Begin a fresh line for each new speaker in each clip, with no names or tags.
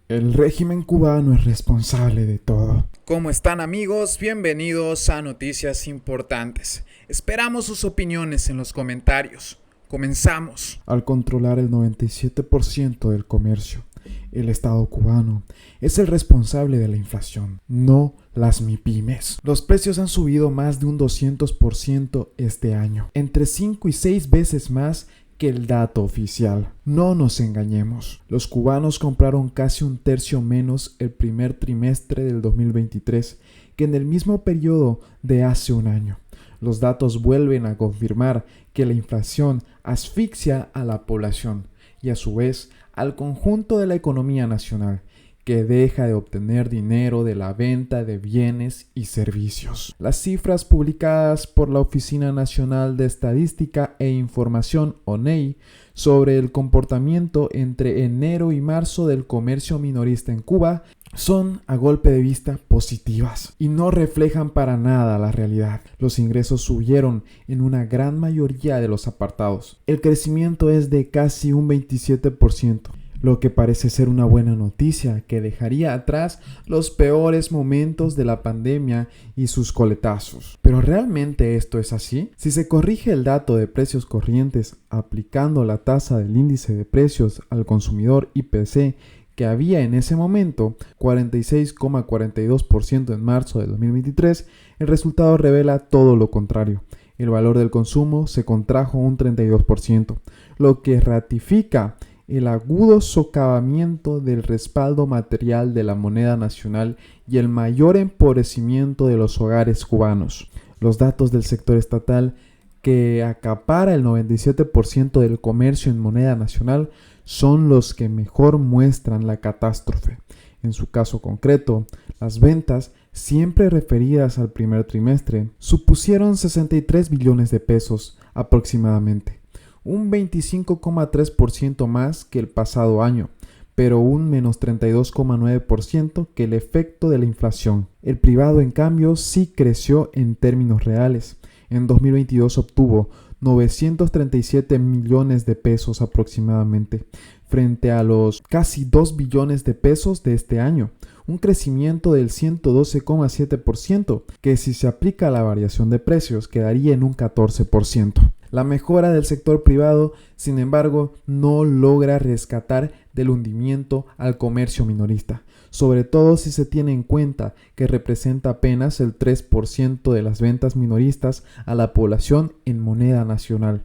El régimen cubano es responsable de todo.
¿Cómo están, amigos? Bienvenidos a Noticias Importantes. Esperamos sus opiniones en los comentarios. Comenzamos.
Al controlar el 97% del comercio, el Estado cubano es el responsable de la inflación, no las MIPYMES. Los precios han subido más de un 200% este año, entre 5 y 6 veces más que el dato oficial. No nos engañemos, los cubanos compraron casi un tercio menos el primer trimestre del 2023 que en el mismo periodo de hace un año. Los datos vuelven a confirmar que la inflación asfixia a la población y a su vez al conjunto de la economía nacional, que deja de obtener dinero de la venta de bienes y servicios. Las cifras publicadas por la Oficina Nacional de Estadística e Información, ONEI, sobre el comportamiento entre enero y marzo del comercio minorista en Cuba son, a golpe de vista, positivas y no reflejan para nada la realidad. Los ingresos subieron en una gran mayoría de los apartados. El crecimiento es de casi un 27%. Lo que parece ser una buena noticia que dejaría atrás los peores momentos de la pandemia y sus coletazos. ¿Pero realmente esto es así? Si se corrige el dato de precios corrientes aplicando la tasa del índice de precios al consumidor IPC que había en ese momento, 46,42% en marzo de 2023, el resultado revela todo lo contrario. El valor del consumo se contrajo un 32%, lo que ratifica el agudo socavamiento del respaldo material de la moneda nacional y el mayor empobrecimiento de los hogares cubanos. Los datos del sector estatal, que acapara el 97% del comercio en moneda nacional, son los que mejor muestran la catástrofe. En su caso concreto, las ventas, siempre referidas al primer trimestre, supusieron 63 billones de pesos aproximadamente, un 25,3% más que el pasado año, pero un menos 32,9% que el efecto de la inflación. El privado, en cambio, sí creció en términos reales. En 2022 obtuvo 937 millones de pesos aproximadamente, frente a los casi 2 billones de pesos de este año, un crecimiento del 112,7%, que si se aplica a la variación de precios quedaría en un 14%. La mejora del sector privado, sin embargo, no logra rescatar del hundimiento al comercio minorista, sobre todo si se tiene en cuenta que representa apenas el 3% de las ventas minoristas a la población en moneda nacional.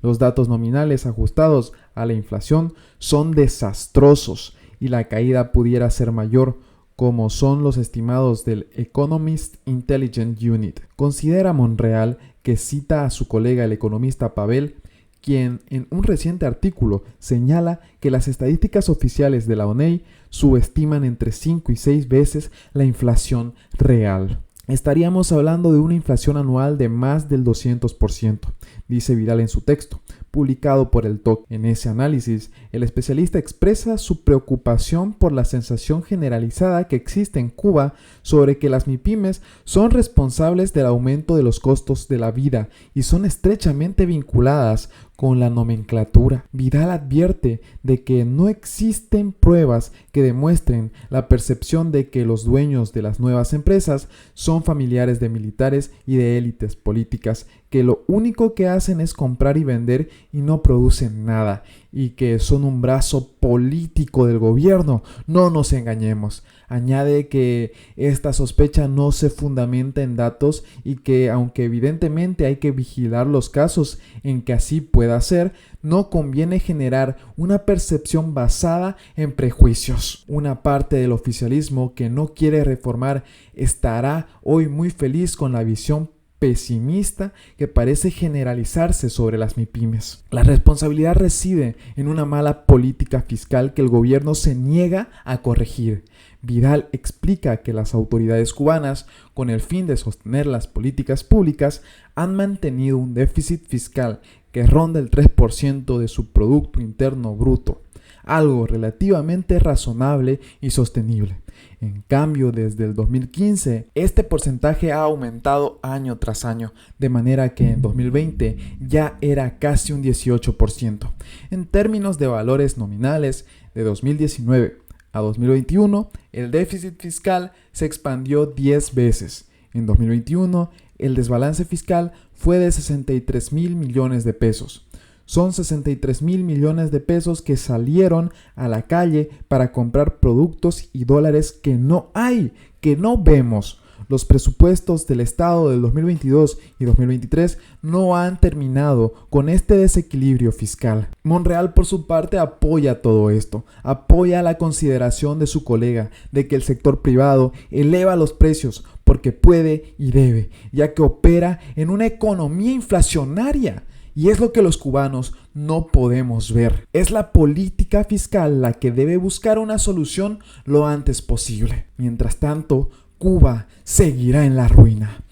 Los datos nominales ajustados a la inflación son desastrosos y la caída pudiera ser mayor, como son los estimados del Economist Intelligence Unit. Considera Monreal, que cita a su colega el economista Pavel, quien en un reciente artículo señala que las estadísticas oficiales de la ONEI subestiman entre 5 y 6 veces la inflación real. Estaríamos hablando de una inflación anual de más del 200%, dice Vidal en su texto, publicado por el TOC. En ese análisis, el especialista expresa su preocupación por la sensación generalizada que existe en Cuba sobre que las MIPYMES son responsables del aumento de los costos de la vida y son estrechamente vinculadas con la nomenclatura. Vidal advierte de que no existen pruebas que demuestren la percepción de que los dueños de las nuevas empresas son familiares de militares y de élites políticas, que lo único que hacen es comprar y vender y no producen nada, y que son un brazo político del gobierno. No nos engañemos. Añade que esta sospecha no se fundamenta en datos y que, aunque evidentemente hay que vigilar los casos en que así pueda ser, no conviene generar una percepción basada en prejuicios. Una parte del oficialismo que no quiere reformar estará hoy muy feliz con la visión pesimista que parece generalizarse sobre las MIPYMES. La responsabilidad reside en una mala política fiscal que el gobierno se niega a corregir. Vidal explica que las autoridades cubanas, con el fin de sostener las políticas públicas, han mantenido un déficit fiscal que ronda el 3% de su Producto Interno Bruto, algo relativamente razonable y sostenible. En cambio, desde el 2015, este porcentaje ha aumentado año tras año, de manera que en 2020 ya era casi un 18%. En términos de valores nominales, de 2019 A 2021, el déficit fiscal se expandió 10 veces. En 2021, el desbalance fiscal fue de 63,000 millones de pesos. Son 63,000 millones de pesos que salieron a la calle para comprar productos y dólares que no hay, que no vemos. Los presupuestos del Estado del 2022 y 2023 no han terminado con este desequilibrio fiscal. Monreal, por su parte, apoya todo esto, apoya la consideración de su colega de que el sector privado eleva los precios porque puede y debe, ya que opera en una economía inflacionaria. Y es lo que los cubanos no podemos ver. Es la política fiscal la que debe buscar una solución lo antes posible. Mientras tanto, Cuba seguirá en la ruina.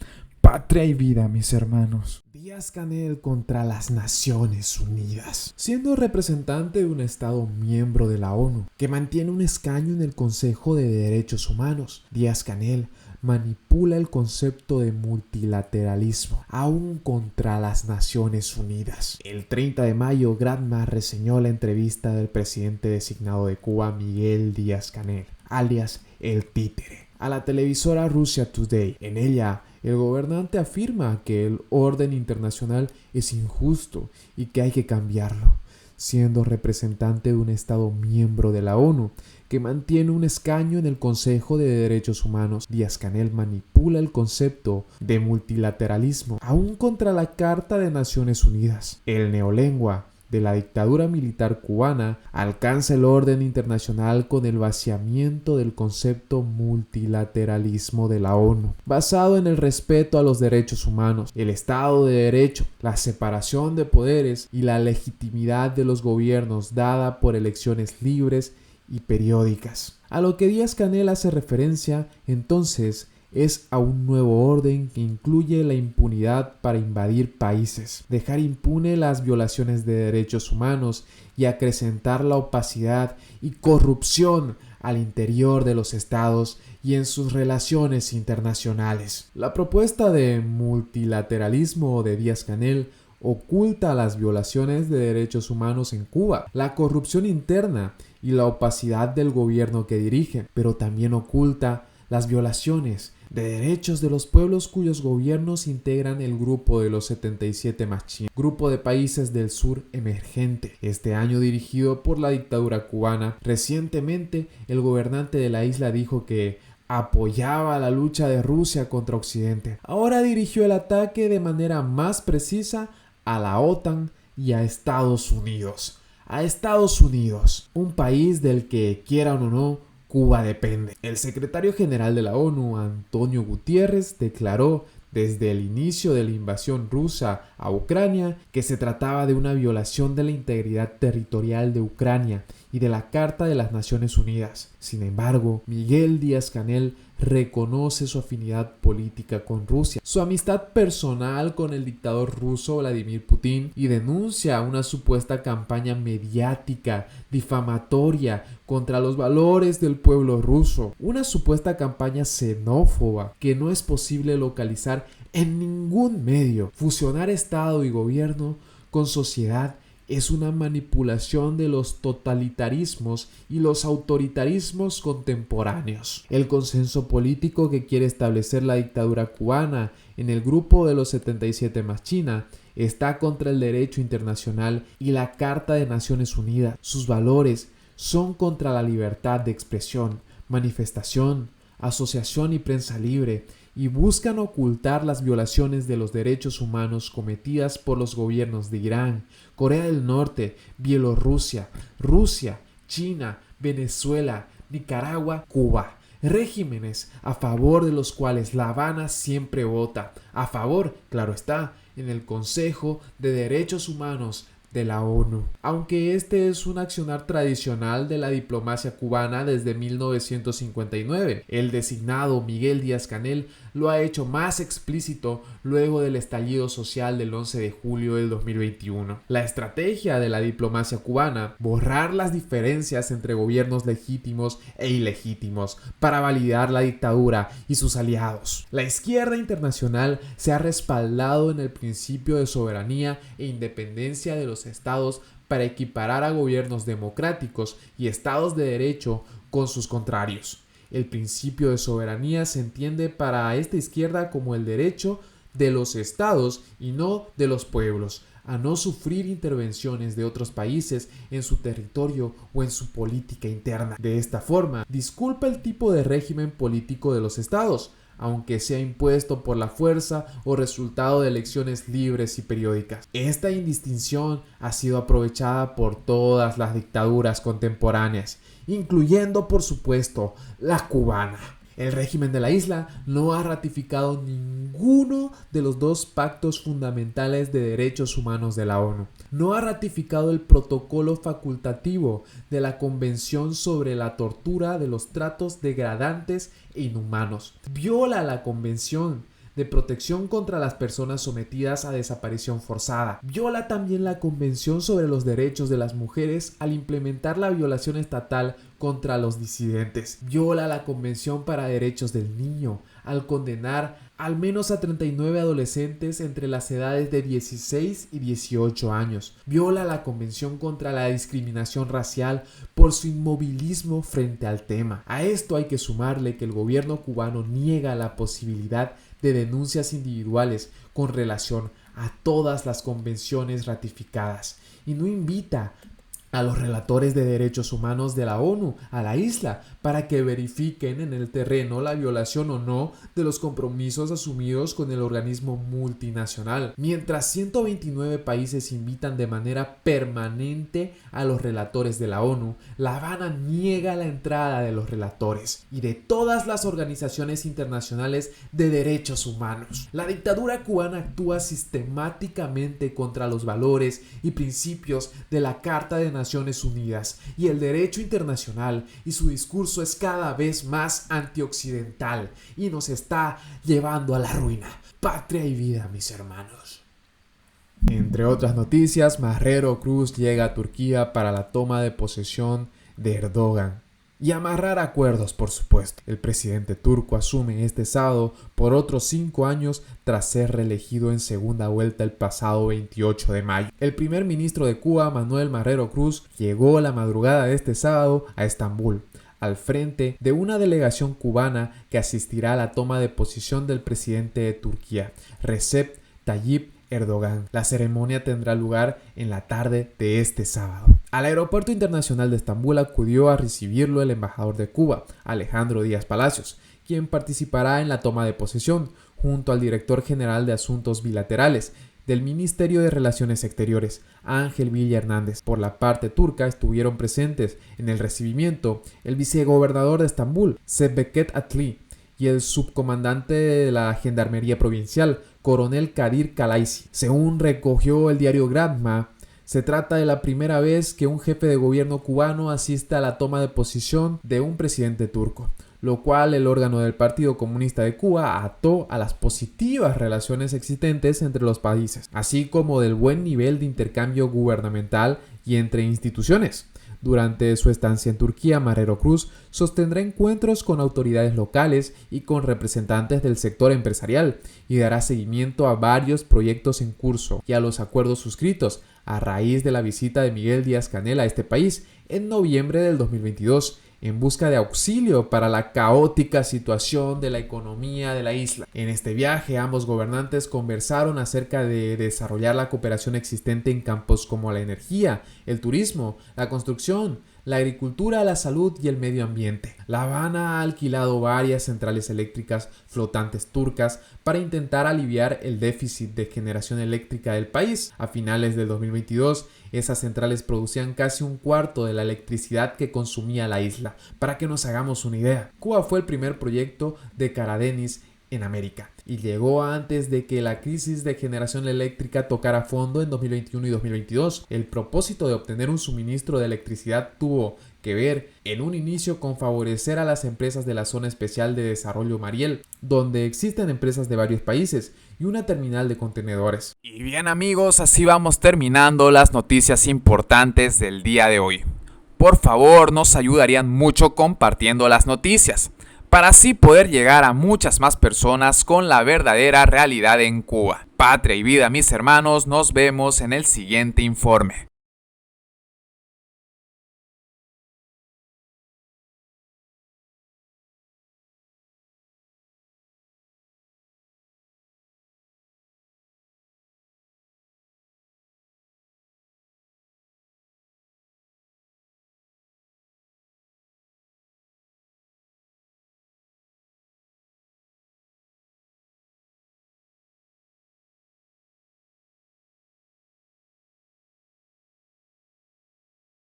Patria y vida, mis hermanos.
Díaz-Canel contra las Naciones Unidas. Siendo representante de un Estado miembro de la ONU que mantiene un escaño en el Consejo de Derechos Humanos, Díaz-Canel manipula el concepto de multilateralismo, aún contra las Naciones Unidas. El 30 de mayo, Granma reseñó la entrevista del presidente designado de Cuba, Miguel Díaz-Canel, alias El Títere, a la televisora Russia Today. En ella, el gobernante afirma que el orden internacional es injusto y que hay que cambiarlo. Siendo representante de un Estado miembro de la ONU que mantiene un escaño en el Consejo de Derechos Humanos, Díaz-Canel manipula el concepto de multilateralismo, aún contra la Carta de Naciones Unidas. El neolengua de la dictadura militar cubana alcanza el orden internacional con el vaciamiento del concepto multilateralismo de la ONU, basado en el respeto a los derechos humanos, el Estado de Derecho, la separación de poderes y la legitimidad de los gobiernos dada por elecciones libres y periódicas. A lo que Díaz-Canel hace referencia entonces es a un nuevo orden que incluye la impunidad para invadir países, dejar impune las violaciones de derechos humanos y acrecentar la opacidad y corrupción al interior de los estados y en sus relaciones internacionales. La propuesta de multilateralismo de Díaz-Canel oculta las violaciones de derechos humanos en Cuba, la corrupción interna y la opacidad del gobierno que dirige, pero también oculta las violaciones de derechos de los pueblos cuyos gobiernos integran el grupo de los 77 Machín, grupo de países del sur emergente, este año dirigido por la dictadura cubana. Recientemente, el gobernante de la isla dijo que apoyaba la lucha de Rusia contra Occidente. Ahora dirigió el ataque de manera más precisa a la OTAN y a Estados Unidos. A Estados Unidos, un país del que, quieran o no, Cuba depende. El secretario general de la ONU, Antonio Guterres, declaró desde el inicio de la invasión rusa a Ucrania que se trataba de una violación de la integridad territorial de Ucrania y de la Carta de las Naciones Unidas. Sin embargo, Miguel Díaz-Canel reconoce su afinidad política con Rusia, su amistad personal con el dictador ruso Vladimir Putin y denuncia una supuesta campaña mediática difamatoria contra los valores del pueblo ruso, una supuesta campaña xenófoba que no es posible localizar en ningún medio. Fusionar Estado y gobierno con sociedad es una manipulación de los totalitarismos y los autoritarismos contemporáneos. El consenso político que quiere establecer la dictadura cubana en el grupo de los 77 más China está contra el derecho internacional y la Carta de Naciones Unidas. Sus valores son contra la libertad de expresión, manifestación, asociación y prensa libre, y buscan ocultar las violaciones de los derechos humanos cometidas por los gobiernos de Irán, Corea del Norte, Bielorrusia, Rusia, China, Venezuela, Nicaragua, Cuba. Regímenes a favor de los cuales La Habana siempre vota, a favor, claro está, en el Consejo de Derechos Humanos de la ONU. Aunque este es un accionar tradicional de la diplomacia cubana desde 1959, el designado Miguel Díaz-Canel lo ha hecho más explícito luego del estallido social del 11 de julio del 2021. La estrategia de la diplomacia cubana: borrar las diferencias entre gobiernos legítimos e ilegítimos para validar la dictadura y sus aliados. La izquierda internacional se ha respaldado en el principio de soberanía e independencia de los estados para equiparar a gobiernos democráticos y estados de derecho con sus contrarios. El principio de soberanía se entiende para esta izquierda como el derecho de los estados y no de los pueblos a no sufrir intervenciones de otros países en su territorio o en su política interna. De esta forma, disculpa el tipo de régimen político de los estados, aunque sea impuesto por la fuerza o resultado de elecciones libres y periódicas. Esta indistinción ha sido aprovechada por todas las dictaduras contemporáneas, incluyendo por supuesto la cubana. El régimen de la isla no ha ratificado ninguno de los dos pactos fundamentales de derechos humanos de la ONU. No ha ratificado el protocolo facultativo de la Convención sobre la tortura de los tratos degradantes e inhumanos. Viola la Convención de protección contra las personas sometidas a desaparición forzada. Viola también la Convención sobre los derechos de las mujeres al implementar la violación estatal contra los disidentes. Viola la Convención para Derechos del Niño al condenar al menos a 39 adolescentes entre las edades de 16 y 18 años. Viola la Convención contra la Discriminación Racial por su inmovilismo frente al tema. A esto hay que sumarle que el gobierno cubano niega la posibilidad de denuncias individuales con relación a todas las convenciones ratificadas y no invita a los relatores de derechos humanos de la ONU a la isla para que verifiquen en el terreno la violación o no de los compromisos asumidos con el organismo multinacional. Mientras 129 países invitan de manera permanente a los relatores de la ONU, La Habana niega la entrada de los relatores y de todas las organizaciones internacionales de derechos humanos. La dictadura cubana actúa sistemáticamente contra los valores y principios de la Carta de Naciones Unidas y el derecho internacional, y su discurso es cada vez más antioccidental y nos está llevando a la ruina. Patria y vida, mis hermanos. Entre otras noticias, Marrero Cruz llega a Turquía para la toma de posesión de Erdogan y amarrar acuerdos, por supuesto. El presidente turco asume este sábado por otros 5 años tras ser reelegido en segunda vuelta el pasado 28 de mayo. El primer ministro de Cuba, Manuel Marrero Cruz, llegó la madrugada de este sábado a Estambul, al frente de una delegación cubana que asistirá a la toma de posesión del presidente de Turquía, Recep Tayyip Erdogan. La ceremonia tendrá lugar en la tarde de este sábado. Al aeropuerto internacional de Estambul acudió a recibirlo el embajador de Cuba, Alejandro Díaz Palacios, quien participará en la toma de posesión, junto al director general de Asuntos Bilaterales del Ministerio de Relaciones Exteriores, Ángel Villa Hernández. Por la parte turca estuvieron presentes en el recibimiento el vicegobernador de Estambul, Şevket Atli, y el subcomandante de la Gendarmería Provincial, coronel Kadir Kalaisi. Según recogió el diario Granma, se trata de la primera vez que un jefe de gobierno cubano asiste a la toma de posesión de un presidente turco, lo cual el órgano del Partido Comunista de Cuba ató a las positivas relaciones existentes entre los países, así como del buen nivel de intercambio gubernamental y entre instituciones. Durante su estancia en Turquía, Marrero Cruz sostendrá encuentros con autoridades locales y con representantes del sector empresarial y dará seguimiento a varios proyectos en curso y a los acuerdos suscritos a raíz de la visita de Miguel Díaz-Canel a este país en noviembre del 2022 en busca de auxilio para la caótica situación de la economía de la isla. En este viaje, ambos gobernantes conversaron acerca de desarrollar la cooperación existente en campos como la energía, el turismo, la construcción, la agricultura, la salud y el medio ambiente. La Habana ha alquilado varias centrales eléctricas flotantes turcas para intentar aliviar el déficit de generación eléctrica del país. A finales del 2022, esas centrales producían casi un cuarto de la electricidad que consumía la isla. Para que nos hagamos una idea, Cuba fue el primer proyecto de Caradenis en América y llegó antes de que la crisis de generación eléctrica tocara fondo en 2021 y 2022. El propósito de obtener un suministro de electricidad tuvo que ver en un inicio con favorecer a las empresas de la Zona Especial de Desarrollo Mariel, donde existen empresas de varios países y una terminal de contenedores.
Y bien amigos, así vamos terminando las noticias importantes del día de hoy. Por favor, nos ayudarían mucho compartiendo las noticias, para así poder llegar a muchas más personas con la verdadera realidad en Cuba. Patria y vida, mis hermanos, nos vemos en el siguiente informe.